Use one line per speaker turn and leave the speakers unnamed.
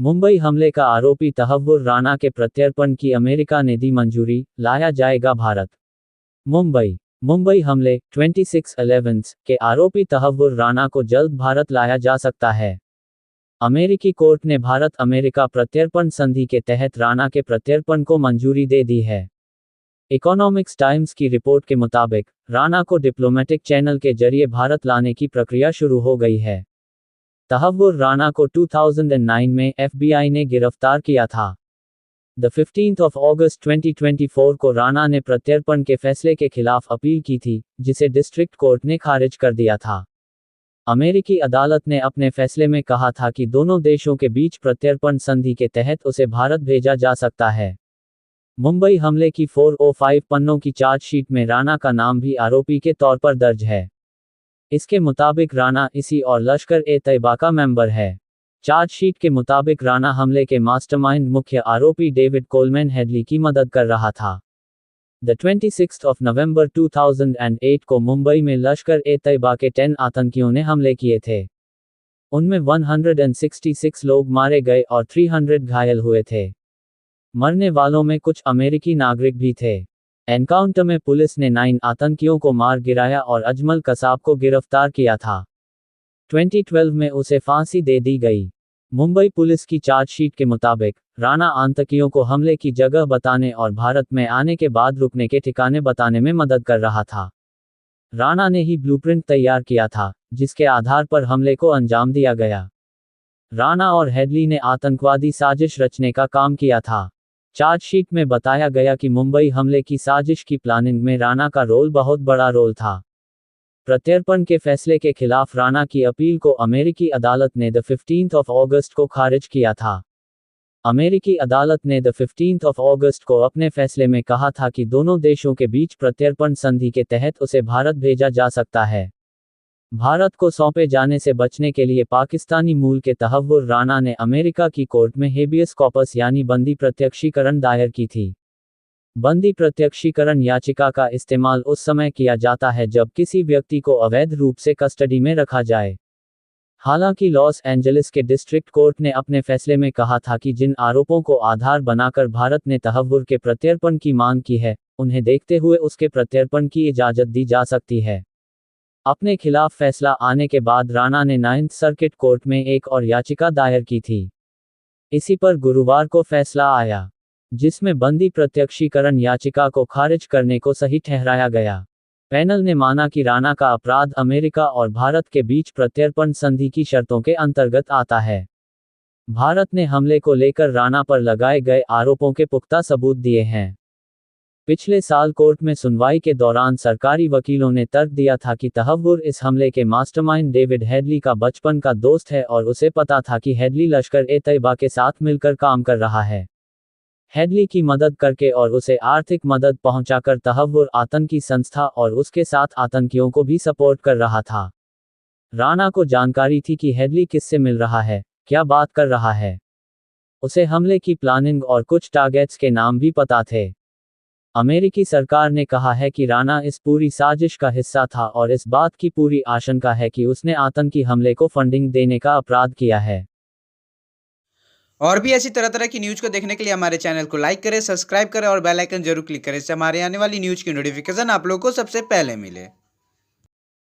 मुंबई हमले का आरोपी तहव्वुर राणा के प्रत्यर्पण की अमेरिका ने दी मंजूरी, लाया जाएगा भारत। मुंबई मुंबई हमले 26/11 के आरोपी तहव्वुर राणा को जल्द भारत लाया जा सकता है। अमेरिकी कोर्ट ने भारत अमेरिका प्रत्यर्पण संधि के तहत राणा के प्रत्यर्पण को मंजूरी दे दी है। इकोनॉमिक्स टाइम्स की रिपोर्ट के मुताबिक राणा को डिप्लोमेटिक चैनल के जरिए भारत लाने की प्रक्रिया शुरू हो गई है। तहव्वुर राणा को 2009 में FBI ने गिरफ्तार किया था। 15 अगस्त 2024 को राणा ने प्रत्यर्पण के फैसले के खिलाफ अपील की थी, जिसे डिस्ट्रिक्ट कोर्ट ने खारिज कर दिया था। अमेरिकी अदालत ने अपने फैसले में कहा था कि दोनों देशों के बीच प्रत्यर्पण संधि के तहत उसे भारत भेजा जा सकता है। मुंबई हमले की 405 पन्नों की चार्जशीट में राणा का नाम भी आरोपी के तौर पर दर्ज है। इसके मुताबिक राणा ISI और लश्कर-ए-तैयबा का मेंबर है। चार्जशीट के मुताबिक राणा हमले के मास्टरमाइंड मुख्य आरोपी डेविड कोलमैन हेडली की मदद कर रहा था। 26 नवंबर 2008 को मुंबई में लश्कर-ए-तैयबा के 10 आतंकियों ने हमले किए थे। उनमें 166 लोग मारे गए और 300 घायल हुए थे। मरने वालों में कुछ अमेरिकी नागरिक भी थे। एनकाउंटर में पुलिस ने 9 आतंकियों को मार गिराया और अजमल कसाब को गिरफ्तार किया था। 2012 में उसे फांसी दे दी गई। मुंबई पुलिस की चार्जशीट के मुताबिक राणा आतंकियों को हमले की जगह बताने और भारत में आने के बाद रुकने के ठिकाने बताने में मदद कर रहा था। राणा ने ही ब्लूप्रिंट तैयार किया था, जिसके आधार पर हमले को अंजाम दिया गया। राणा और हेडली ने आतंकवादी साजिश रचने का काम किया था। चार्जशीट में बताया गया कि मुंबई हमले की साजिश की प्लानिंग में राणा का रोल बहुत बड़ा रोल था। प्रत्यर्पण के फैसले के खिलाफ राणा की अपील को अमेरिकी अदालत ने 15 अगस्त को खारिज किया था। अमेरिकी अदालत ने 15 अगस्त को अपने फैसले में कहा था कि दोनों देशों के बीच प्रत्यर्पण संधि के तहत उसे भारत भेजा जा सकता है। भारत को सौंपे जाने से बचने के लिए पाकिस्तानी मूल के तहव्वुर राणा ने अमेरिका की कोर्ट में हेबियस कॉर्पस यानी बंदी प्रत्यक्षीकरण दायर की थी। बंदी प्रत्यक्षीकरण याचिका का इस्तेमाल उस समय किया जाता है जब किसी व्यक्ति को अवैध रूप से कस्टडी में रखा जाए। हालांकि लॉस एंजलिस के डिस्ट्रिक्ट कोर्ट ने अपने फैसले में कहा था कि जिन आरोपों को आधार बनाकर भारत ने तहव्वुर के प्रत्यर्पण की मांग की है, उन्हें देखते हुए उसके प्रत्यर्पण की इजाजत दी जा सकती है। अपने खिलाफ फैसला आने के बाद राणा ने 9th सर्किट कोर्ट में एक और याचिका दायर की थी। इसी पर गुरुवार को फैसला आया, जिसमें बंदी प्रत्यक्षीकरण याचिका को खारिज करने को सही ठहराया गया। पैनल ने माना कि राणा का अपराध अमेरिका और भारत के बीच प्रत्यर्पण संधि की शर्तों के अंतर्गत आता है। भारत ने हमले को लेकर राणा पर लगाए गए आरोपों के पुख्ता सबूत दिए हैं। पिछले साल कोर्ट में सुनवाई के दौरान सरकारी वकीलों ने तर्क दिया था कि तहव्वुर इस हमले के मास्टरमाइंड डेविड हेडली का बचपन का दोस्त है और उसे पता था कि हेडली लश्कर-ए-तैयबा के साथ मिलकर काम कर रहा है। हेडली की मदद करके और उसे आर्थिक मदद पहुंचाकर तहव्वुर आतंकी संस्था और उसके साथ आतंकियों को भी सपोर्ट कर रहा था। राणा को जानकारी थी कि हेडली किससे मिल रहा है, क्या बात कर रहा है। उसे हमले की प्लानिंग और कुछ टारगेट्स के नाम भी पता थे। अमेरिकी सरकार ने कहा है कि राणा इस पूरी साजिश का हिस्सा था और इस बात की पूरी आशंका है कि उसने आतंकी हमले को फंडिंग देने का अपराध किया है।
और भी ऐसी तरह तरह की न्यूज़ को देखने के लिए हमारे चैनल को लाइक करें, सब्सक्राइब करें और बेल आइकन जरूर क्लिक करें, इससे हमारे आने वाली न्यूज़ की नोटिफिकेशन आप लोगों को सबसे पहले मिले।